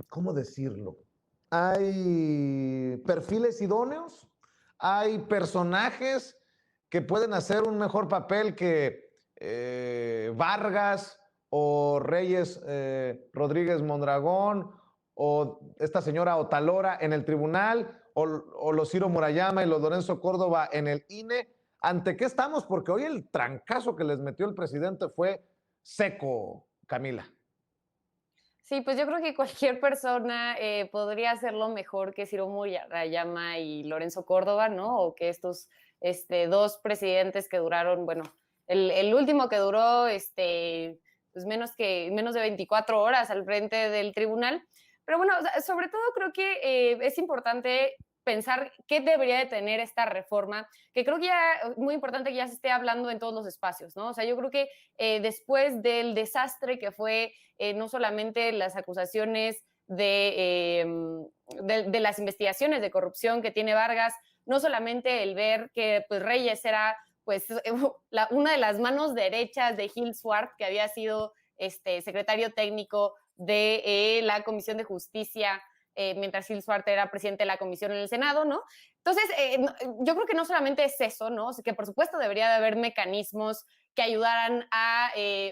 ¿cómo decirlo? Hay perfiles idóneos, hay personajes que pueden hacer un mejor papel que Vargas o Reyes Rodríguez Mondragón o esta señora Otalora en el tribunal o los Ciro Murayama y los Lorenzo Córdoba en el INE. ¿Ante qué estamos? Porque hoy el trancazo que les metió el presidente fue seco, Camila. Sí, pues yo creo que cualquier persona podría hacerlo mejor que Ciro Murayama y Lorenzo Córdoba, ¿no? O que estos dos presidentes que duraron, bueno, el último que duró pues menos de 24 horas al frente del tribunal. Pero bueno, sobre todo creo que es importante pensar qué debería de tener esta reforma, que creo que ya es muy importante que ya se esté hablando en todos los espacios, ¿no? O sea, yo creo que después del desastre que fue no solamente las acusaciones de las investigaciones de corrupción que tiene Vargas, no solamente el ver que pues, Reyes era pues, una de las manos derechas de Gil Swart, que había sido secretario técnico de la Comisión de Justicia mientras Gil Swart era presidente de la comisión en el Senado, ¿no? Entonces, yo creo que no solamente es eso, ¿no? O sea, que por supuesto debería de haber mecanismos que ayudaran a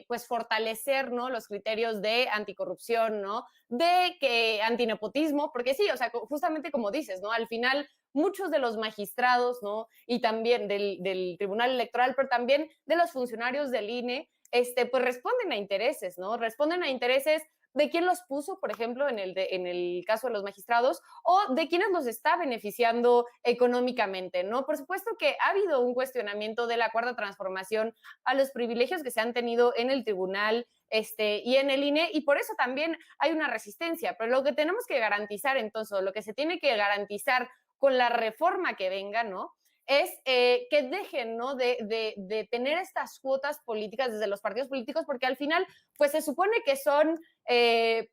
pues fortalecer, ¿no? Los criterios de anticorrupción, ¿no? De que antinepotismo, porque sí, o sea, justamente como dices, ¿no? Al final muchos de los magistrados, ¿no? Y también del Tribunal Electoral, pero también de los funcionarios del INE, pues responden a intereses, ¿no? Responden a intereses de quién los puso, por ejemplo, en el caso de los magistrados, o de quiénes los está beneficiando económicamente, ¿no? Por supuesto que ha habido un cuestionamiento de la Cuarta Transformación a los privilegios que se han tenido en el tribunal y en el INE, y por eso también hay una resistencia, pero lo que tenemos que garantizar entonces, lo que se tiene que garantizar con la reforma que venga, ¿no? Es que dejen, ¿no? de tener estas cuotas políticas desde los partidos políticos, porque al final, pues se supone que son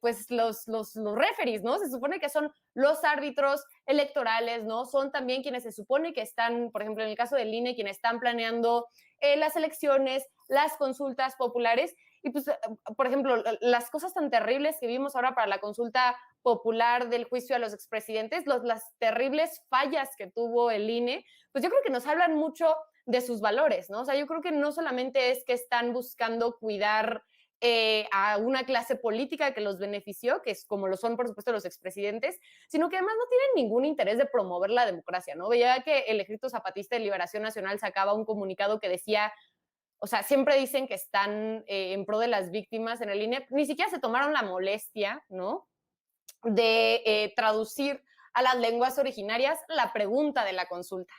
pues los referees, ¿no? Se supone que son los árbitros electorales, ¿no? Son también quienes se supone que están, por ejemplo, en el caso del INE, quienes están planeando las elecciones, las consultas populares. Y pues, por ejemplo, las cosas tan terribles que vimos ahora para la consulta popular del juicio a los expresidentes, las terribles fallas que tuvo el INE, pues yo creo que nos hablan mucho de sus valores, ¿no? O sea, yo creo que no solamente es que están buscando cuidar a una clase política que los benefició, que es como lo son, por supuesto, los expresidentes, sino que además no tienen ningún interés de promover la democracia, ¿no? Veía que el Ejército Zapatista de Liberación Nacional sacaba un comunicado que decía, o sea, siempre dicen que están en pro de las víctimas en el INE, ni siquiera se tomaron la molestia, ¿no? De traducir a las lenguas originarias la pregunta de la consulta,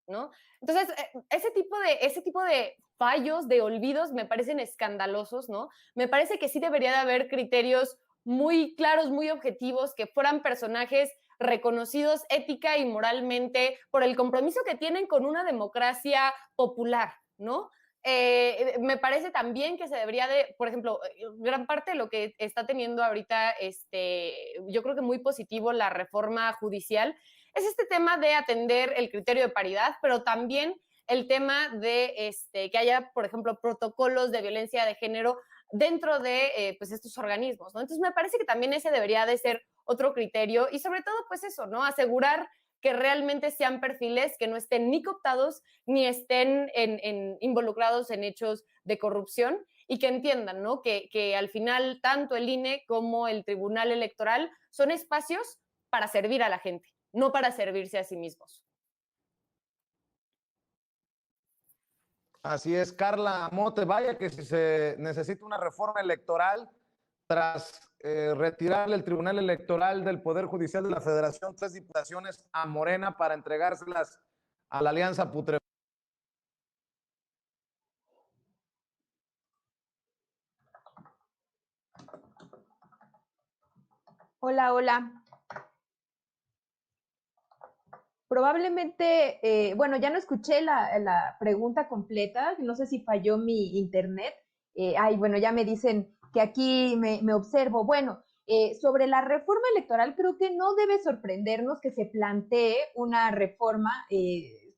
¿no? Entonces, ese tipo de fallos, de olvidos, me parecen escandalosos, ¿no? Me parece que sí debería de haber criterios muy claros, muy objetivos, que fueran personajes reconocidos ética y moralmente por el compromiso que tienen con una democracia popular, ¿no? Me parece también que se debería de, por ejemplo, gran parte de lo que está teniendo ahorita, yo creo que muy positivo la reforma judicial, es este tema de atender el criterio de paridad, pero también el tema de que haya, por ejemplo, protocolos de violencia de género dentro de pues estos organismos, ¿no? Entonces me parece que también ese debería de ser otro criterio y sobre todo pues eso, ¿no? Asegurar que realmente sean perfiles que no estén ni cooptados ni estén involucrados en hechos de corrupción y que entiendan, ¿no? Que al final tanto el INE como el Tribunal Electoral son espacios para servir a la gente, no para servirse a sí mismos. Así es, Carla Mote. Vaya que si se necesita una reforma electoral tras retirarle el Tribunal Electoral del Poder Judicial de la Federación 3 diputaciones a Morena para entregárselas a la Alianza Putre. Hola, hola. Probablemente, bueno, ya no escuché la pregunta completa, no sé si falló mi internet. Bueno, ya me dicen que aquí me observo. Bueno, sobre la reforma electoral, creo que no debe sorprendernos que se plantee una reforma,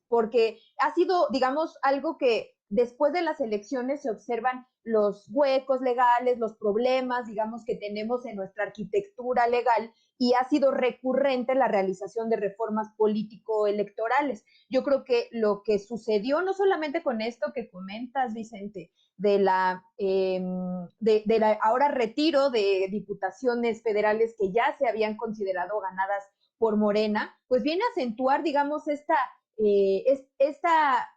porque ha sido, digamos, algo que después de las elecciones se observan los huecos legales, los problemas, digamos, que tenemos en nuestra arquitectura legal, y ha sido recurrente la realización de reformas político-electorales. Yo creo que lo que sucedió, no solamente con esto que comentas, Vicente, de la ahora retiro de diputaciones federales que ya se habían considerado ganadas por Morena, pues viene a acentuar, digamos, esta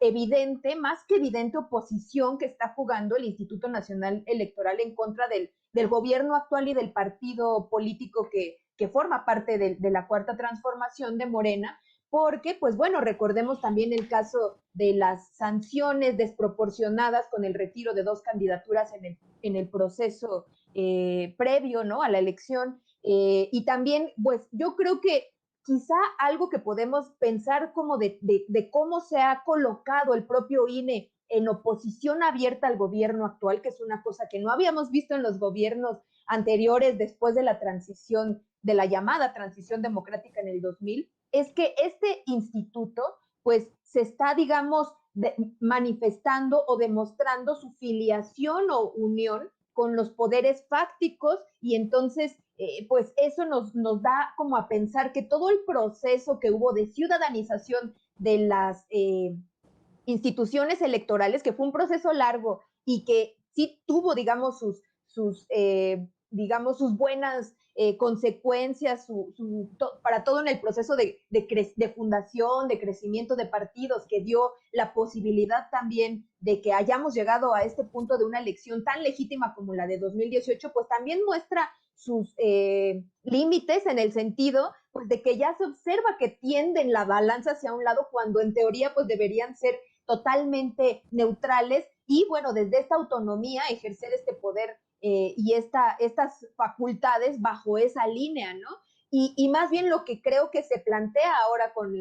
evidente, más que evidente oposición que está jugando el Instituto Nacional Electoral en contra del gobierno actual y del partido político que forma parte de la Cuarta Transformación de Morena, porque, pues bueno, recordemos también el caso de las sanciones desproporcionadas con el retiro de 2 candidaturas en el proceso previo, ¿no?, a la elección. Y también, pues yo creo que quizá algo que podemos pensar como de cómo se ha colocado el propio INE en oposición abierta al gobierno actual, que es una cosa que no habíamos visto en los gobiernos anteriores después de la transición, de la llamada transición democrática en el 2000, es que este instituto pues se está, digamos, manifestando o demostrando su filiación o unión con los poderes fácticos, y entonces pues eso nos da como a pensar que todo el proceso que hubo de ciudadanización de las instituciones electorales, que fue un proceso largo y que sí tuvo, digamos, digamos, sus buenas consecuencias para todo en el proceso de fundación, de crecimiento de partidos, que dio la posibilidad también de que hayamos llegado a este punto de una elección tan legítima como la de 2018, pues también muestra sus límites en el sentido pues, de que ya se observa que tienden la balanza hacia un lado cuando en teoría pues deberían ser totalmente neutrales, y bueno, desde esta autonomía ejercer este poder y estas facultades bajo esa línea, ¿no? Y más bien lo que creo que se plantea ahora con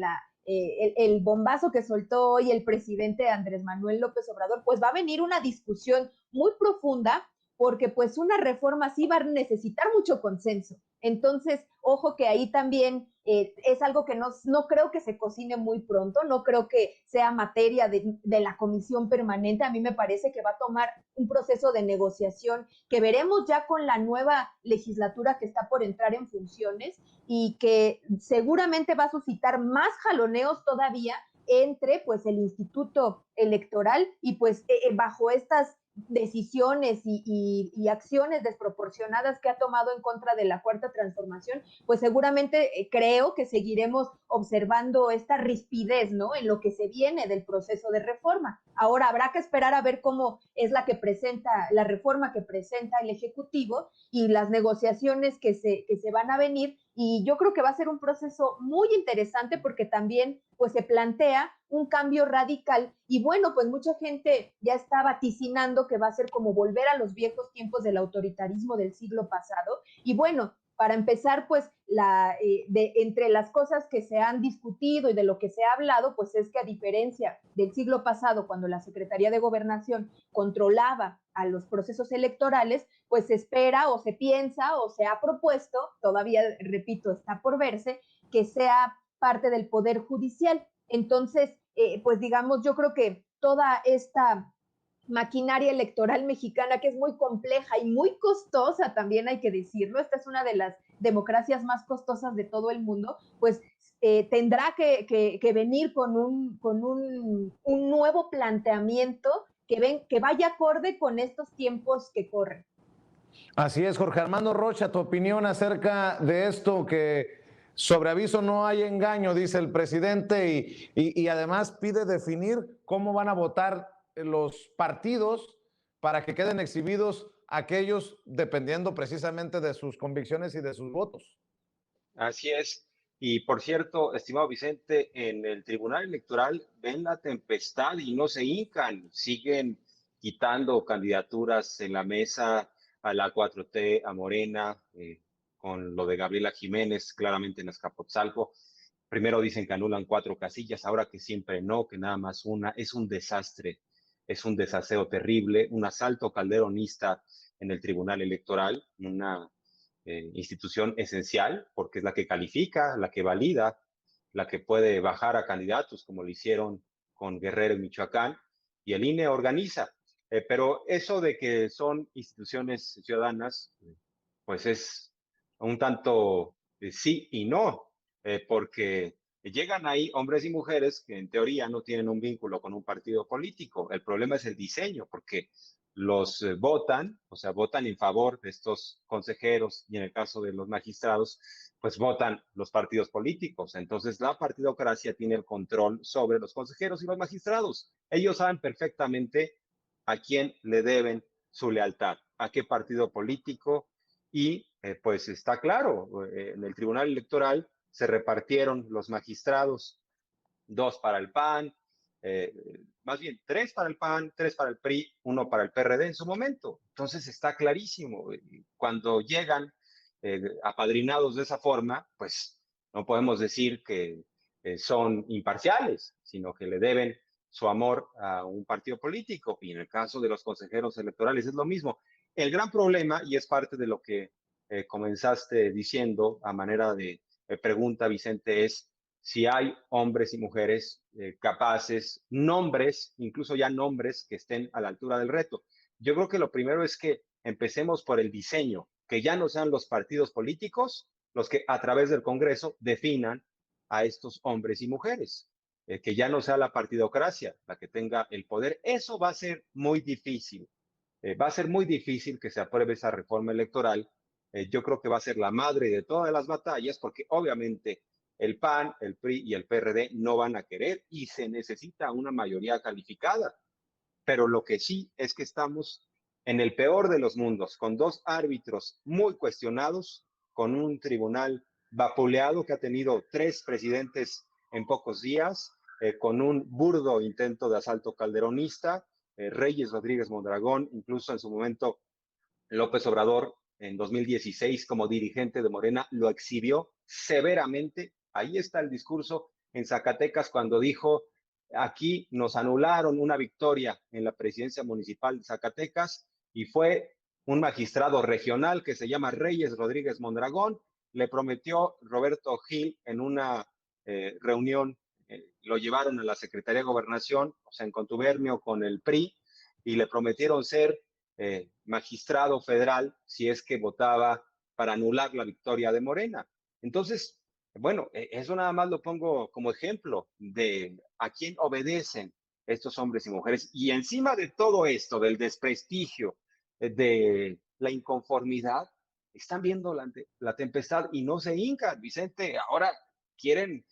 el bombazo que soltó hoy el presidente Andrés Manuel López Obrador, pues va a venir una discusión muy profunda, porque pues una reforma sí va a necesitar mucho consenso. Entonces, ojo que ahí también es algo que no creo que se cocine muy pronto, no creo que sea materia de la comisión permanente. A mí me parece que va a tomar un proceso de negociación que veremos ya con la nueva legislatura que está por entrar en funciones, y que seguramente va a suscitar más jaloneos todavía entre pues el Instituto Electoral y pues bajo estas decisiones y acciones desproporcionadas que ha tomado en contra de la Cuarta Transformación, pues seguramente creo que seguiremos observando esta rispidez, ¿no?, en lo que se viene del proceso de reforma. Ahora habrá que esperar a ver cómo es la reforma que presenta el Ejecutivo y las negociaciones que se van a venir, y yo creo que va a ser un proceso muy interesante porque también pues se plantea un cambio radical, y bueno, pues mucha gente ya está vaticinando que va a ser como volver a los viejos tiempos del autoritarismo del siglo pasado. Y bueno, para empezar, pues entre las cosas que se han discutido y de lo que se ha hablado, pues es que a diferencia del siglo pasado, cuando la Secretaría de Gobernación controlaba a los procesos electorales, pues se espera o se piensa o se ha propuesto, todavía, repito, está por verse, que sea parte del Poder Judicial. Entonces, pues digamos, yo creo que toda esta maquinaria electoral mexicana, que es muy compleja y muy costosa, también hay que decirlo, esta es una de las democracias más costosas de todo el mundo, pues tendrá que venir con un nuevo planteamiento que vaya acorde con estos tiempos que corren. Así es, Jorge Armando Rocha, tu opinión acerca de esto, que sobre aviso no hay engaño, dice el presidente, y además pide definir cómo van a votar los partidos para que queden exhibidos aquellos dependiendo precisamente de sus convicciones y de sus votos. Así es. Y por cierto, estimado Vicente, en el Tribunal Electoral ven la tempestad y no se hincan, siguen quitando candidaturas en la mesa a la 4T, a Morena, con lo de Gabriela Jiménez, claramente en Azcapotzalco. Primero dicen que anulan 4 casillas, ahora que siempre no, que nada más una. Es un desastre, es un desaseo terrible, un asalto calderonista en el Tribunal Electoral, una institución esencial, porque es la que califica, la que valida, la que puede bajar a candidatos, como lo hicieron con Guerrero y Michoacán, y el INE organiza. Pero eso de que son instituciones ciudadanas, pues es un tanto sí y no, porque llegan ahí hombres y mujeres que en teoría no tienen un vínculo con un partido político. El problema es el diseño, porque los votan, o sea, votan en favor de estos consejeros y en el caso de los magistrados, pues votan los partidos políticos. Entonces la partidocracia tiene el control sobre los consejeros y los magistrados. Ellos saben perfectamente a quién le deben su lealtad, a qué partido político, y pues está claro, en el Tribunal Electoral se repartieron los magistrados, 2 para el PAN, eh, más bien 3 para el PAN, 3 para el PRI, 1 para el PRD en su momento. Entonces está clarísimo, cuando llegan apadrinados de esa forma, pues no podemos decir que son imparciales, sino que le deben su amor a un partido político. Y en el caso de los consejeros electorales es lo mismo. El gran problema, y es parte de lo que comenzaste diciendo a manera de pregunta, Vicente, es si hay hombres y mujeres capaces, nombres, incluso ya nombres que estén a la altura del reto. Yo creo que lo primero es que empecemos por el diseño, que ya no sean los partidos políticos los que a través del Congreso definan a estos hombres y mujeres, que ya no sea la partidocracia la que tenga el poder. Eso va a ser muy difícil. Va a ser muy difícil que se apruebe esa reforma electoral. Yo creo que va a ser la madre de todas las batallas, porque obviamente el PAN, el PRI y el PRD no van a querer y se necesita una mayoría calificada. Pero lo que sí es que estamos en el peor de los mundos, con 2 árbitros muy cuestionados, con un tribunal vapuleado que ha tenido 3 presidentes en pocos días, con un burdo intento de asalto calderonista, Reyes Rodríguez Mondragón, incluso en su momento López Obrador en 2016 como dirigente de Morena lo exhibió severamente. Ahí está el discurso en Zacatecas cuando dijo, aquí nos anularon una victoria en la presidencia municipal de Zacatecas y fue un magistrado regional que se llama Reyes Rodríguez Mondragón, le prometió Roberto Gil en una reunión, lo llevaron a la Secretaría de Gobernación, o sea, en contubernio con el PRI, y le prometieron ser magistrado federal si es que votaba para anular la victoria de Morena. Entonces, bueno, eso nada más lo pongo como ejemplo de a quién obedecen estos hombres y mujeres. Y encima de todo esto, del desprestigio, de la inconformidad, están viendo la tempestad y no se hincan. Vicente, ahora quieren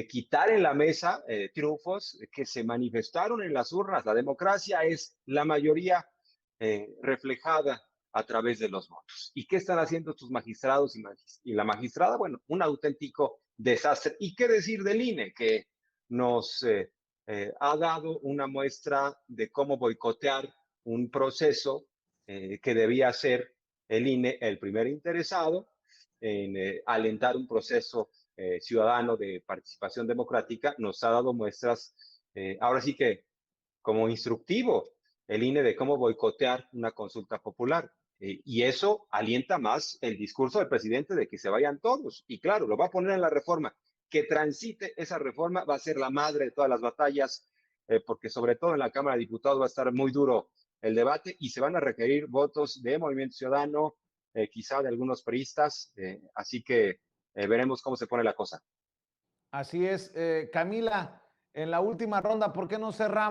quitar en la mesa triunfos que se manifestaron en las urnas. La democracia es la mayoría reflejada a través de los votos. ¿Y qué están haciendo estos magistrados y la magistrada? Bueno, un auténtico desastre. ¿Y qué decir del INE, que nos ha dado una muestra de cómo boicotear un proceso que debía ser el INE el primer interesado en alentar un proceso ciudadano de participación democrática? Nos ha dado muestras, ahora sí que como instructivo, el INE de cómo boicotear una consulta popular. Y eso alienta más el discurso del presidente de que se vayan todos. Y claro, lo va a poner en la reforma. Que transite esa reforma va a ser la madre de todas las batallas, porque sobre todo en la Cámara de Diputados va a estar muy duro el debate y se van a requerir votos de Movimiento Ciudadano, quizá de algunos priistas. Así que veremos cómo se pone la cosa. Así es. Camila, en la última ronda, ¿por qué no cerramos